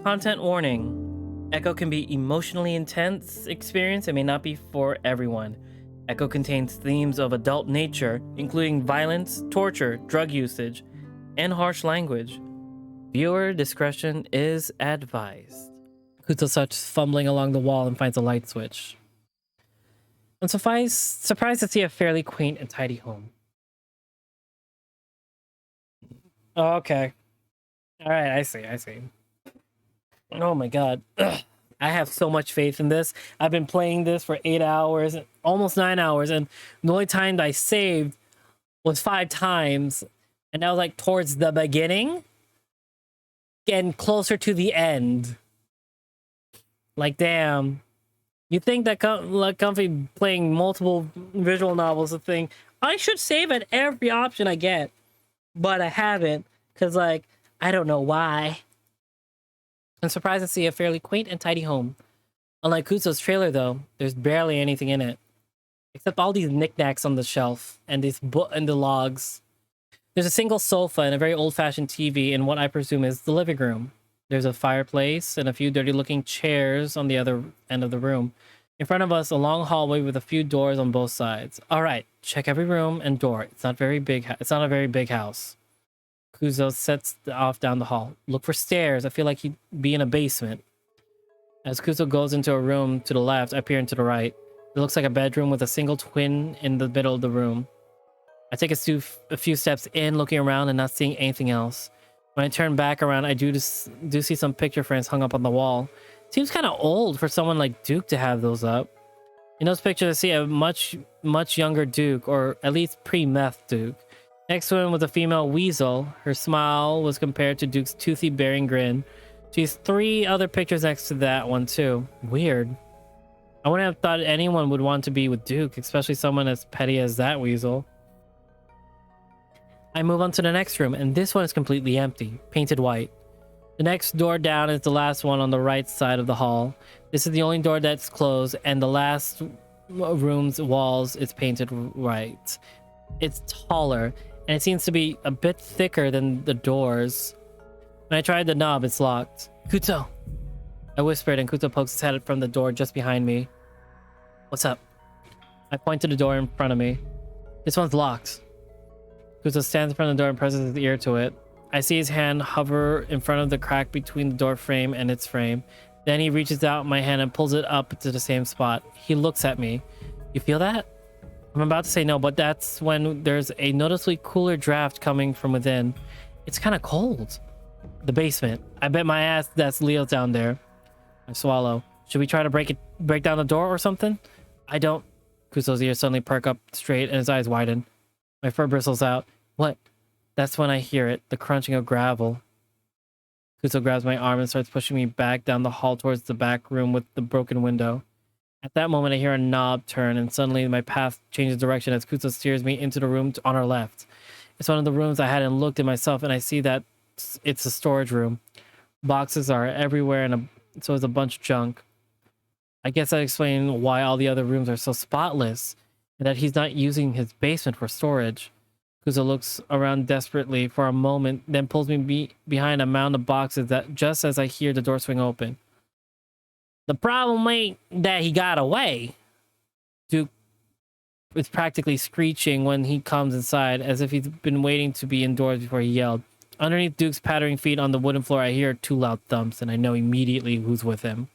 Content warning. Echo can be emotionally intense experience and may not be for everyone. Echo contains themes of adult nature, including violence, torture, drug usage, and harsh language. Viewer discretion is advised. Kuto starts fumbling along the wall and finds a light switch. I'm surprised to see a fairly quaint and tidy home. Oh, okay. All right, I see. Oh my god. Ugh. I have so much faith in this. I've been playing this for 8 hours, almost 9 hours, and the only time I saved was 5 times, and that was like towards the beginning and closer to the end. Like, damn. You think that like Comfy playing multiple visual novels a thing? I should save at every option I get, but I haven't, because, like, I don't know why. I'm surprised to see a fairly quaint and tidy home. Unlike Kuto's trailer, though, there's barely anything in it, except all these knickknacks on the shelf and the logs. There's a single sofa and a very old-fashioned TV in what I presume is the living room. There's a fireplace and a few dirty-looking chairs on the other end of the room. In front of us, a long hallway with a few doors on both sides. All right, check every room and door. It's not very big. It's not a very big house. Kuzo sets off down the hall. Look for stairs. I feel like he'd be in a basement. As Kuzo goes into a room to the left, I peer into the right. It looks like a bedroom with a single twin in the middle of the room. I take a few steps in, looking around and not seeing anything else. When I turn back around, I do see some picture frames hung up on the wall. Seems kind of old for someone like Duke to have those up. In those pictures, I see a much younger Duke, or at least pre-meth Duke. Next to him was a female weasel. Her smile was compared to Duke's toothy bearing grin. She has 3 other pictures next to that one too. Weird. I wouldn't have thought anyone would want to be with Duke, especially someone as petty as that weasel. I move on to the next room, and this one is completely empty, painted white. The next door down is the last one on the right side of the hall. This is the only door that's closed, and the last room's walls is painted white. It's taller, and it seems to be a bit thicker than the doors. When I tried the knob, it's locked. Kuto! I whispered, and Kuto pokes his head from the door just behind me. What's up? I point to the door in front of me. This one's locked. Kuto stands in front of the door and presses his ear to it. I see his hand hover in front of the crack between the door frame and its frame. Then he reaches out my hand and pulls it up to the same spot. He looks at me. You feel that? I'm about to say no, but that's when there's a noticeably cooler draft coming from within. It's kind of cold. The basement. I bet my ass that's Leo's down there. I swallow. Should we try to break down the door or something? I don't. Kuso's ears suddenly perk up straight and his eyes widen. My fur bristles out. What? That's when I hear it, the crunching of gravel. Kuso grabs my arm and starts pushing me back down the hall towards the back room with the broken window. At that moment, I hear a knob turn, and suddenly my path changes direction as Kuso steers me into the room on our left. It's one of the rooms I hadn't looked at myself, and I see that it's a storage room. Boxes are everywhere, and so is a bunch of junk. I guess that explains why all the other rooms are so spotless, and that he's not using his basement for storage. Kuzo looks around desperately for a moment, then pulls me behind a mound of boxes that just as I hear the door swing open. The problem ain't that he got away. Duke is practically screeching when he comes inside, as if he's been waiting to be indoors before he yelled. Underneath Duke's pattering feet on the wooden floor, I hear 2 loud thumps, and I know immediately who's with him.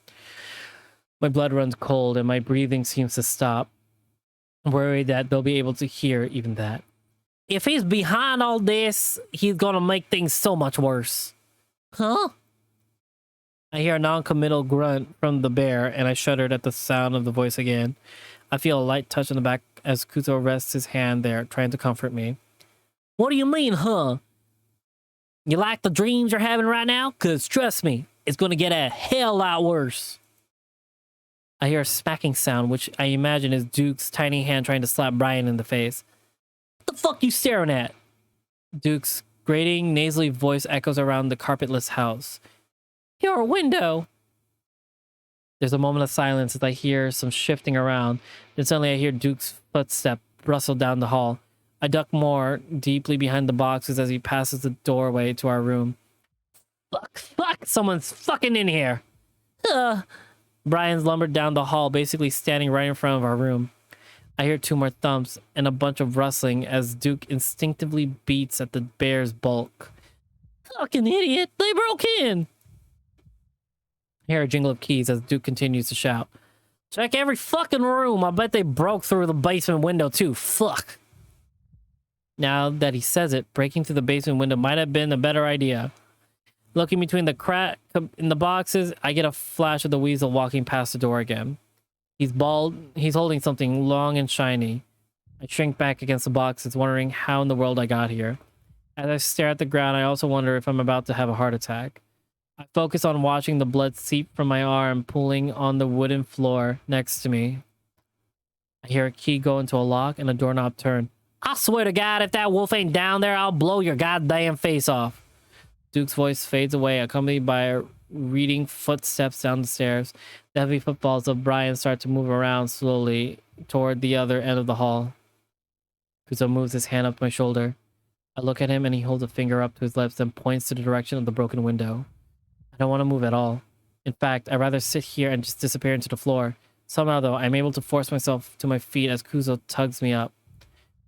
My blood runs cold, and my breathing seems to stop. I'm worried that they'll be able to hear even that. If he's behind all this, he's gonna make things so much worse. Huh? I hear a non-committal grunt from the bear, and I shuddered at the sound of the voice again. I feel a light touch on the back as Kuzo rests his hand there, trying to comfort me. What do you mean, huh? You like the dreams you're having right now? Because trust me, it's gonna get a hell lot worse. I hear a smacking sound, which I imagine is Duke's tiny hand trying to slap Brian in the face. What the fuck you staring at? Duke's grating, nasally voice echoes around the carpetless house. Your window. There's a moment of silence as I hear some shifting around. Then suddenly I hear Duke's footstep rustle down the hall. I duck more deeply behind the boxes as he passes the doorway to our room. Fuck, someone's fucking in here. Uh. Brian's lumbered down the hall, basically standing right in front of our room. I hear two more thumps and a bunch of rustling as Duke instinctively beats at the bear's bulk. Fucking idiot! They broke in! I hear a jingle of keys as Duke continues to shout. Check every fucking room. I bet they broke through the basement window too. Fuck. Now that he says it, breaking through the basement window might have been a better idea. Looking between the crack in the boxes, I get a flash of the weasel walking past the door again. He's bald. He's holding something long and shiny. I shrink back against the boxes, wondering how in the world I got here. As I stare at the ground, I also wonder if I'm about to have a heart attack. I focus on watching the blood seep from my arm, pulling on the wooden floor next to me. I hear a key go into a lock and a doorknob turn. I swear to God, if that wolf ain't down there, I'll blow your goddamn face off. Duke's voice fades away, accompanied by reading footsteps down the stairs. The heavy footfalls of Brian start to move around slowly toward the other end of the hall. Kuzo moves his hand up my shoulder. I look at him and he holds a finger up to his lips and points to the direction of the broken window. I don't want to move at all. In fact, I'd rather sit here and just disappear into the floor. Somehow, though, I'm able to force myself to my feet as Kuzo tugs me up.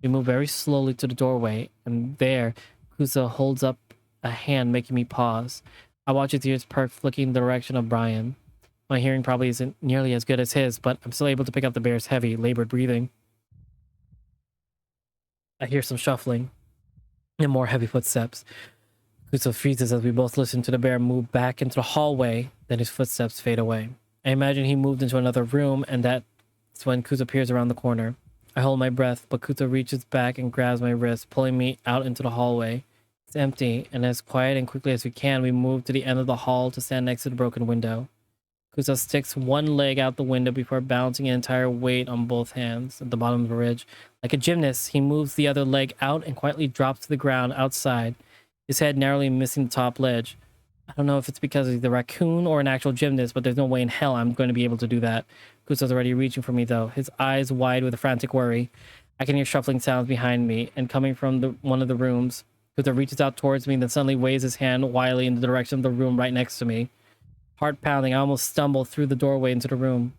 We move very slowly to the doorway, and there, Kuzo holds up a hand, making me pause. I watch his ears perk, flicking in the direction of Brian. My hearing probably isn't nearly as good as his, but I'm still able to pick up the bear's heavy, labored breathing. I hear some shuffling and more heavy footsteps. Kuzo freezes as we both listen to the bear move back into the hallway, then his footsteps fade away. I imagine he moved into another room, and that's when Kuzo appears around the corner. I hold my breath, but Kuzo reaches back and grabs my wrist, pulling me out into the hallway. It's empty, and as quiet and quickly as we can, we move to the end of the hall to stand next to the broken window. Kuzo sticks one leg out the window before balancing an entire weight on both hands at the bottom of the ridge. Like a gymnast, he moves the other leg out and quietly drops to the ground outside, his head narrowly missing the top ledge. I don't know if it's because he's the raccoon or an actual gymnast, but there's no way in hell I'm going to be able to do that. Kuzo's already reaching for me, though, his eyes wide with a frantic worry. I can hear shuffling sounds behind me, and coming from one of the rooms. Kuzo reaches out towards me, then suddenly waves his hand wildly in the direction of the room right next to me. Heart pounding, I almost stumble through the doorway into the room.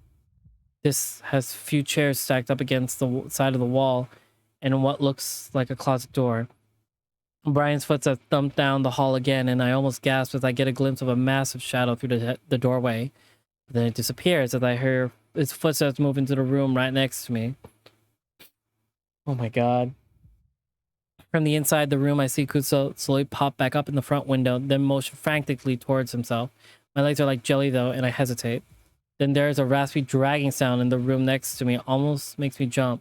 This has few chairs stacked up against the side of the wall, and what looks like a closet door. Brian's footsteps thump down the hall again, and I almost gasp as I get a glimpse of a massive shadow through the doorway. Then it disappears as I hear his footsteps move into the room right next to me. Oh my god. From the inside the room, I see Kuzo slowly pop back up in the front window, then motion frantically towards himself. My legs are like jelly, though, and I hesitate. Then there is a raspy dragging sound in the room next to me. Almost makes me jump.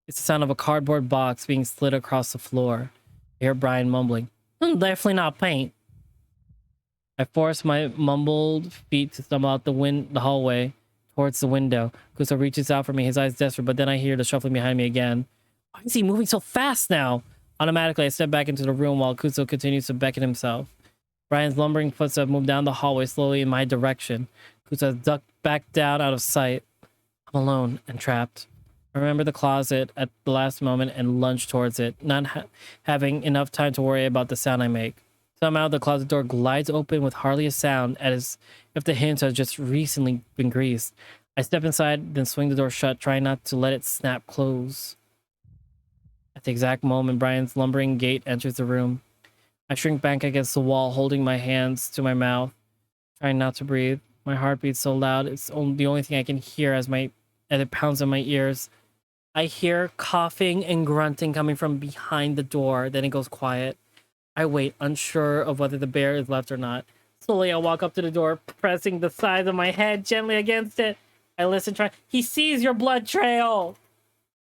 It's the sound of a cardboard box being slid across the floor. I hear Brian mumbling, definitely not paint. I force my mumbled feet to stumble out the hallway towards the window. Kuzo reaches out for me, his eyes desperate, but then I hear the shuffling behind me again. Why is he moving so fast now? Automatically, I step back into the room while Kuzo continues to beckon himself. Brian's lumbering footsteps move down the hallway slowly in my direction. Kuzo ducked back down out of sight. I'm alone and trapped. I remember the closet at the last moment and lunge towards it, not having enough time to worry about the sound I make. Somehow, the closet door glides open with hardly a sound, as if the hinge has just recently been greased. I step inside, then swing the door shut, trying not to let it snap close. At the exact moment Brian's lumbering gait enters the room, I shrink back against the wall, holding my hands to my mouth, trying not to breathe. My heart beats so loud, it's the only thing I can hear as it pounds in my ears. I hear coughing and grunting coming from behind the door, then it goes quiet. I wait, unsure of whether the bear is left or not. Slowly, I walk up to the door, pressing the side of my head gently against it. I listen, he sees your blood trail!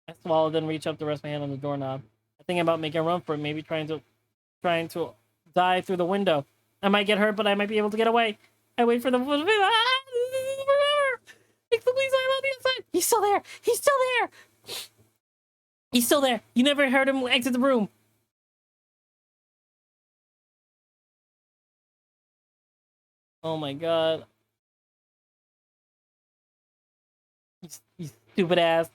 I swallow, then reach up to rest my hand on the doorknob. I think about making a run for it, maybe trying to dive through the window. I might get hurt, but I might be able to get away. I wait for the police on the inside. He's still there. He's still there. He's still there. You never heard him exit the room. Oh my god. You stupid ass.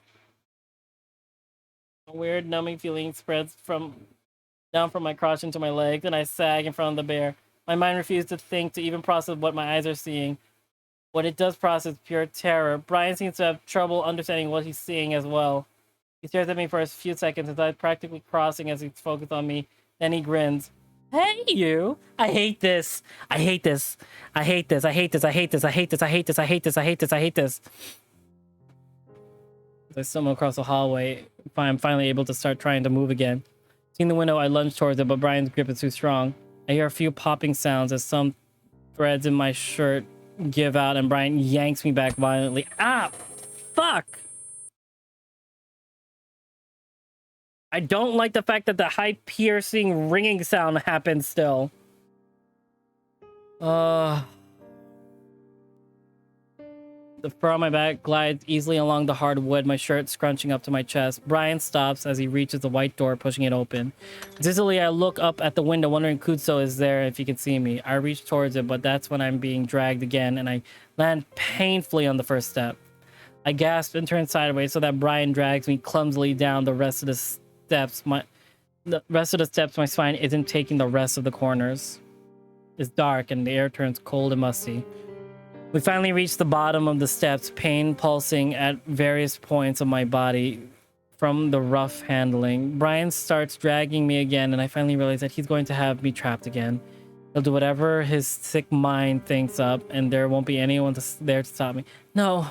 A weird numbing feeling spreads down from my crotch into my leg, then I sag in front of the bear. My mind refuses to think, to even process what my eyes are seeing. What it does process, pure terror. Brian seems to have trouble understanding what he's seeing as well. He stares at me for a few seconds, his eyes practically crossing as he's focused on me. Then he grins. Hey, you! I hate this. I hate this. I hate this. I hate this. I hate this. I hate this. I hate this. I hate this. I hate this. I hate this. As I stumble across the hallway, I'm finally able to start trying to move again. Seeing the window, I lunge towards it, but Brian's grip is too strong. I hear a few popping sounds as some threads in my shirt give out and Brian yanks me back violently. Ah! Fuck! I don't like the fact that the high piercing ringing sound happens still. The fur on my back glides easily along the hard wood, my shirt scrunching up to my chest. Brian stops as he reaches the white door, pushing it open. Dizzily, I look up at the window, wondering if Kutso is there, if he can see me. I reach towards it, but that's when I'm being dragged again, and I land painfully on the first step. I gasp and turn sideways so that Brian drags me clumsily down the rest of the steps. My spine isn't taking the rest of the corners. It's dark, and the air turns cold and musty. We finally reach the bottom of the steps, pain pulsing at various points of my body from the rough handling. Brian starts dragging me again, and I finally realize that he's going to have me trapped again. He'll do whatever his sick mind thinks up, and there won't be anyone there to stop me. No!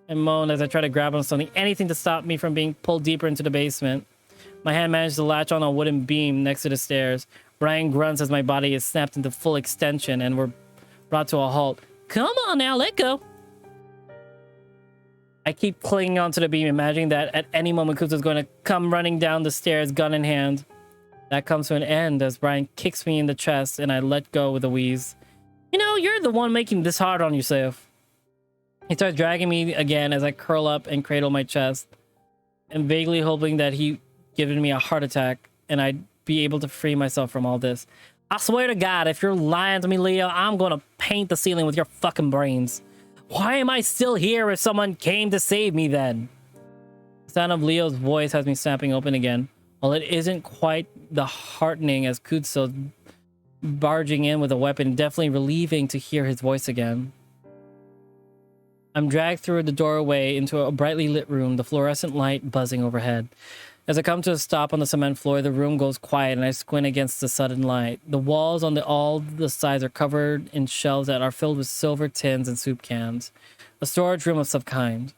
I moan as I try to grab on something, anything to stop me from being pulled deeper into the basement. My hand manages to latch on a wooden beam next to the stairs. Brian grunts as my body is snapped into full extension, and we're brought to a halt. Come on now, let go. I keep clinging onto the beam, imagining that at any moment Kutso's going to come running down the stairs, gun in hand. That comes to an end as Brian kicks me in the chest and I let go with a wheeze. You know, you're the one making this hard on yourself. He starts dragging me again as I curl up and cradle my chest, and vaguely hoping that he given me a heart attack and I'd be able to free myself from all this. I swear to God, if you're lying to me, Leo, I'm gonna paint the ceiling with your fucking brains. Why am I still here if someone came to save me then? The sound of Leo's voice has me snapping open again. While it isn't quite the heartening as Kutso barging in with a weapon, definitely relieving to hear his voice again. I'm dragged through the doorway into a brightly lit room, the fluorescent light buzzing overhead. As I come to a stop on the cement floor, the room goes quiet and I squint against the sudden light. The walls on all the sides are covered in shelves that are filled with silver tins and soup cans. A storage room of some kind.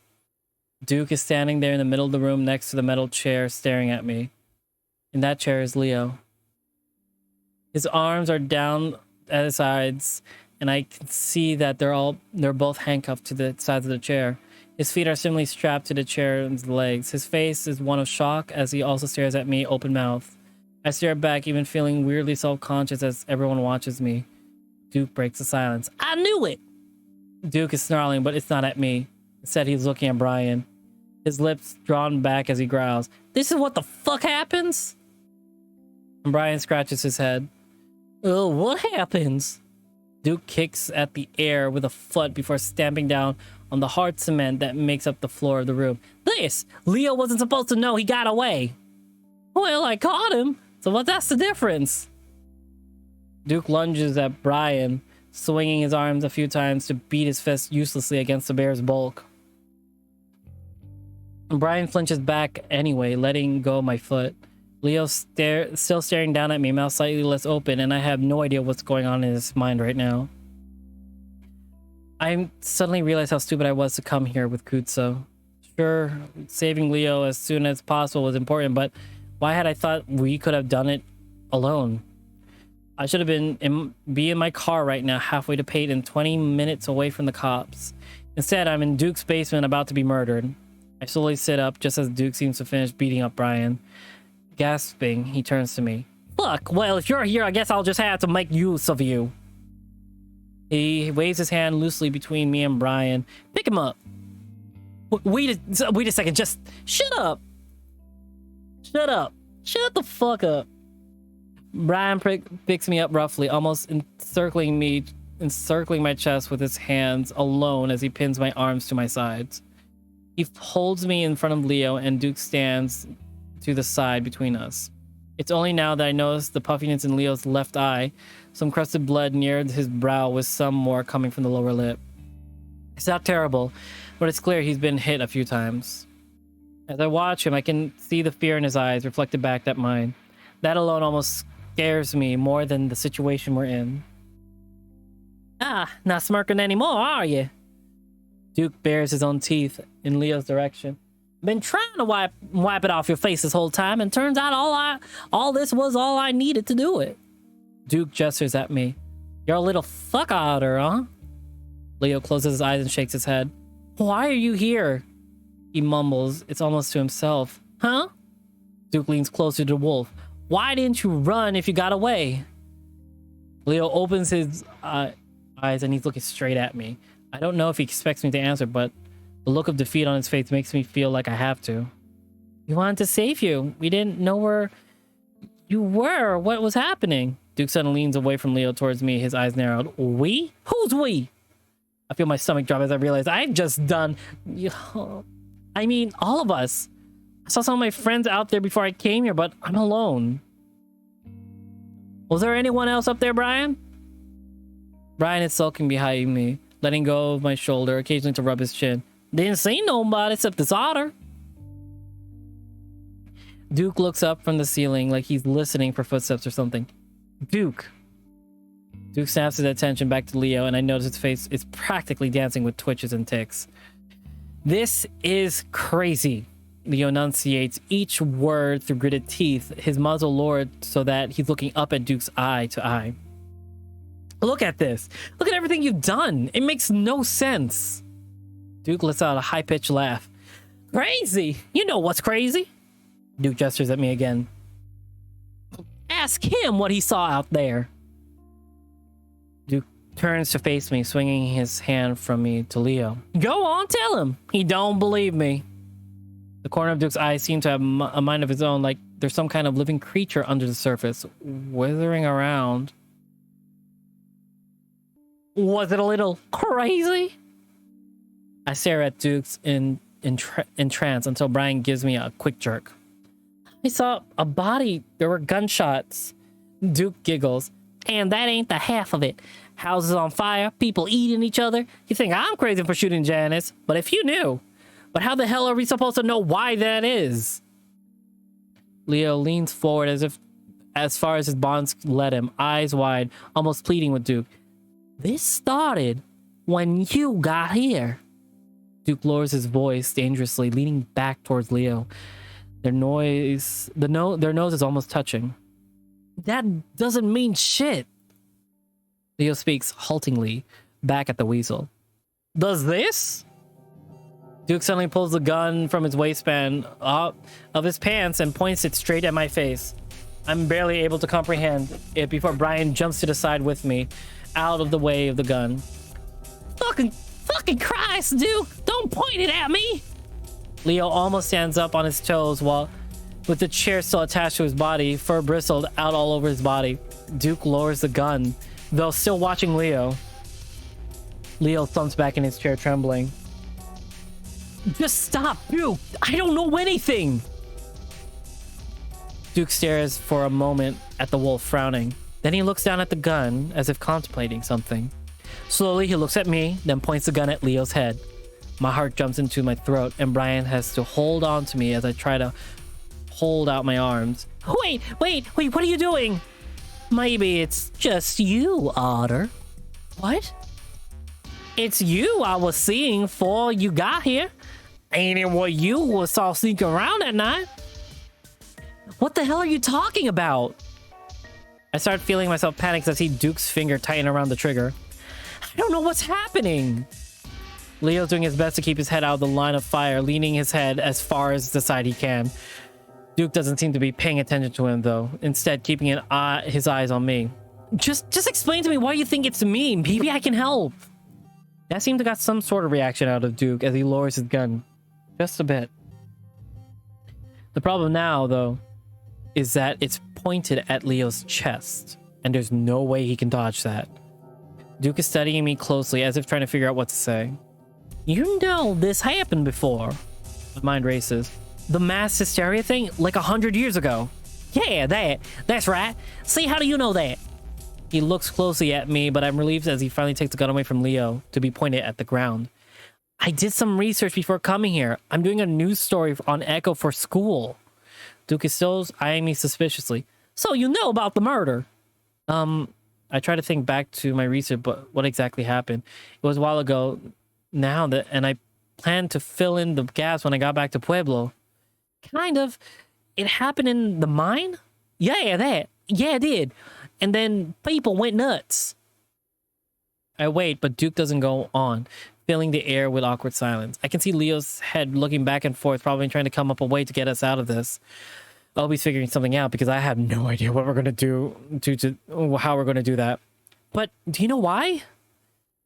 Duke is standing there in the middle of the room next to the metal chair, staring at me. In that chair is Leo. His arms are down at his sides, and I can see that they're both handcuffed to the sides of the chair. His feet are similarly strapped to the chair's legs. His face is one of shock as he also stares at me open mouthed. I stare back, even feeling weirdly self-conscious as everyone watches me. Duke breaks the silence. I knew it! Duke is snarling, but it's not at me. Instead, he's looking at Brian. His lips drawn back as he growls. This is what the fuck happens? And Brian scratches his head. Oh, what happens? Duke kicks at the air with a foot before stamping down on the hard cement that makes up the floor of the room. This! Leo wasn't supposed to know he got away! Well, I caught him, so that's the difference? Duke lunges at Brian, swinging his arms a few times to beat his fist uselessly against the bear's bulk. Brian flinches back anyway, letting go of my foot. Leo still staring down at me, mouth slightly less open, and I have no idea what's going on in his mind right now. I suddenly realized how stupid I was to come here with Kutso. Sure, saving Leo as soon as possible was important, but why had I thought we could have done it alone? I should have be in my car right now, halfway to Peyton, 20 minutes away from the cops. Instead, I'm in Duke's basement about to be murdered. I slowly sit up just as Duke seems to finish beating up Brian. Gasping, he turns to me. Fuck, well, if you're here, I guess I'll just have to make use of you. He waves his hand loosely between me and Brian. Pick him up. Wait a second, just shut up. Shut up. Shut the fuck up. Brian picks me up roughly, almost encircling my chest with his hands alone as he pins my arms to my sides. He holds me in front of Leo, and Duke stands to the side between us. It's only now that I notice the puffiness in Leo's left eye, some crusted blood near his brow with some more coming from the lower lip. It's not terrible, but it's clear he's been hit a few times. As I watch him, I can see the fear in his eyes reflected back at mine. That alone almost scares me more than the situation we're in. Ah, not smirking anymore, are you? Duke bares his own teeth in Leo's direction. Been trying to wipe it off your face this whole time, and turns out all this was all I needed to do it. Duke gestures at me. You're a little fuck otter, huh? Leo closes his eyes and shakes his head. Why are you here? He mumbles. It's almost to himself. Huh? Duke leans closer to the wolf. Why didn't you run if you got away? Leo opens his eyes and he's looking straight at me. I don't know if he expects me to answer, but the look of defeat on his face makes me feel like I have to. We wanted to save you. We didn't know where you were or what was happening. Duke suddenly leans away from Leo towards me, his eyes narrowed. We? Who's we? I feel my stomach drop as I realize I've just done... I mean, all of us. I saw some of my friends out there before I came here, but I'm alone. Was there anyone else up there, Brian? Brian is sulking behind me, letting go of my shoulder, occasionally to rub his chin. Didn't see nobody except this otter. Duke looks up from the ceiling like he's listening for footsteps or something. Duke. Duke snaps his attention back to Leo, and I notice his face is practically dancing with twitches and ticks. This is crazy. Leo enunciates each word through gritted teeth, his muzzle lowered so that he's looking up at Duke's eye to eye. Look at this. Look at everything you've done. It makes no sense. Duke lets out a high-pitched laugh. Crazy? You know what's crazy? Duke gestures at me again. Ask him what he saw out there. Duke turns to face me, swinging his hand from me to Leo. Go on, tell him. He don't believe me. The corner of Duke's eyes seem to have a mind of his own, like there's some kind of living creature under the surface, withering around. Was it a little crazy? I stare at Duke's in trance until Brian gives me a quick jerk. I saw a body. There were gunshots. Duke giggles. And that ain't the half of it. Houses on fire, people eating each other. You think I'm crazy for shooting Janice, but if you knew. But how the hell are we supposed to know why that is? Leo leans forward as far as his bonds let him, eyes wide, almost pleading with Duke. This started when you got here. Duke lowers his voice dangerously, leaning back towards Leo. Their nose is almost touching. That doesn't mean shit. Leo speaks haltingly back at the weasel. Does this? Duke suddenly pulls the gun from his waistband of his pants and points it straight at my face. I'm barely able to comprehend it before Brian jumps to the side with me, out of the way of the gun. Fucking Christ, Duke! Don't point it at me! Leo almost stands up on his toes while, with the chair still attached to his body, fur bristled out all over his body. Duke lowers the gun, though still watching Leo. Leo thumps back in his chair, trembling. Just stop, Duke! I don't know anything! Duke stares for a moment at the wolf, frowning. Then he looks down at the gun, as if contemplating something. Slowly, he looks at me, then points the gun at Leo's head. My heart jumps into my throat, and Brian has to hold on to me as I try to hold out my arms. Wait, what are you doing? Maybe it's just you, Otter. What? It's you I was seeing before you got here. Ain't it what you saw sneaking around at night? What the hell are you talking about? I start feeling myself panic as I see Duke's finger tighten around the trigger. I don't know what's happening. Leo's doing his best to keep his head out of the line of fire, leaning his head as far as the side he can. Duke doesn't seem to be paying attention to him, though, instead keeping his eyes on me. Just explain to me why you think it's me. Maybe I can help. That seemed to got some sort of reaction out of Duke as he lowers his gun. Just a bit. The problem now, though, is that it's pointed at Leo's chest, and there's no way he can dodge that. Duke is studying me closely, as if trying to figure out what to say. You know this happened before. My mind races. The mass hysteria thing, like 100 years ago. Yeah, that's right. See, how do you know that? He looks closely at me, but I'm relieved as he finally takes the gun away from Leo to be pointed at the ground. I did some research before coming here. I'm doing a news story on Echo for school. Duke is still eyeing me suspiciously. So you know about the murder? I try to think back to my research, but what exactly happened? It was a while ago now and I planned to fill in the gaps when I got back to Pueblo. Kind of. It happened in the mine? Yeah, that. Yeah, it did. And then people went nuts. I wait, but Duke doesn't go on, filling the air with awkward silence. I can see Leo's head looking back and forth, probably trying to come up a way to get us out of this. I'll be figuring something out because I have no idea what we're going to do how we're going to do that. But do you know why?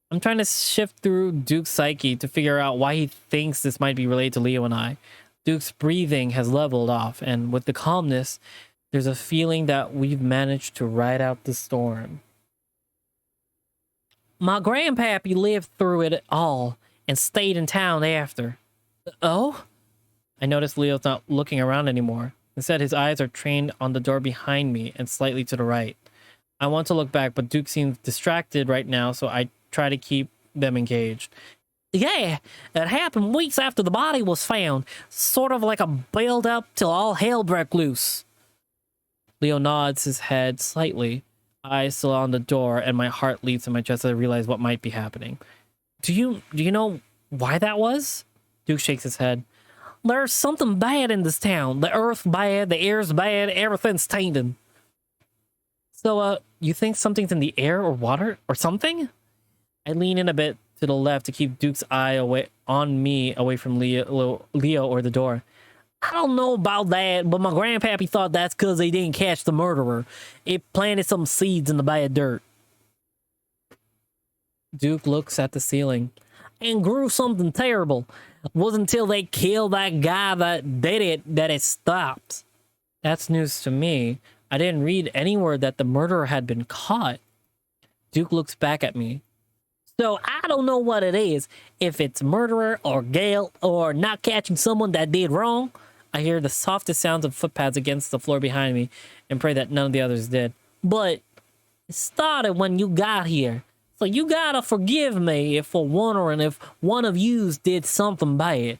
I'm trying to shift through Duke's psyche to figure out why he thinks this might be related to Leo and I. Duke's breathing has leveled off, and with the calmness, there's a feeling that we've managed to ride out the storm. My grandpappy lived through it all and stayed in town after. Oh? I noticed Leo's not looking around anymore. Instead, his eyes are trained on the door behind me and slightly to the right. I want to look back, but Duke seems distracted right now, so I try to keep them engaged. Yeah, it happened weeks after the body was found. Sort of like a build-up till all hell broke loose. Leo nods his head slightly, eyes still on the door, and my heart leaps in my chest as I realize what might be happening. Do you know why that was? Duke shakes his head. There's something bad in this town. The earth's bad, the air's bad, everything's tainted. So, you think something's in the air or water or something? I lean in a bit to the left to keep Duke's eye away from Leo or the door. I don't know about that, but my grandpappy thought that's because they didn't catch the murderer. It planted some seeds in the bad dirt. Duke looks at the ceiling. And grew something terrible. It wasn't until they killed that guy that did it that it stopped. That's news to me. I didn't read anywhere that the murderer had been caught. Duke looks back at me. So I don't know what it is. If it's murderer or guilt or not catching someone that did wrong. I hear the softest sounds of footpads against the floor behind me and pray that none of the others did. But it started when you got here. So you gotta forgive me if for wondering if one of yous did something bad.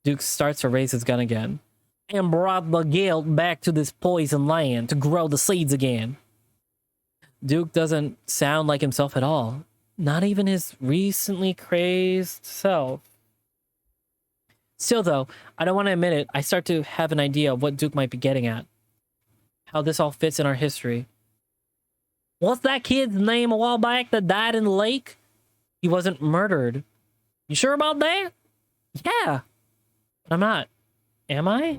Duke starts to raise his gun again. And brought the guilt back to this poison land to grow the seeds again. Duke doesn't sound like himself at all. Not even his recently crazed self. Still though, I don't want to admit it, I start to have an idea of what Duke might be getting at. How this all fits in our history. What's that kid's name a while back that died in the lake? He wasn't murdered. You sure about that? Yeah. But I'm not. Am I?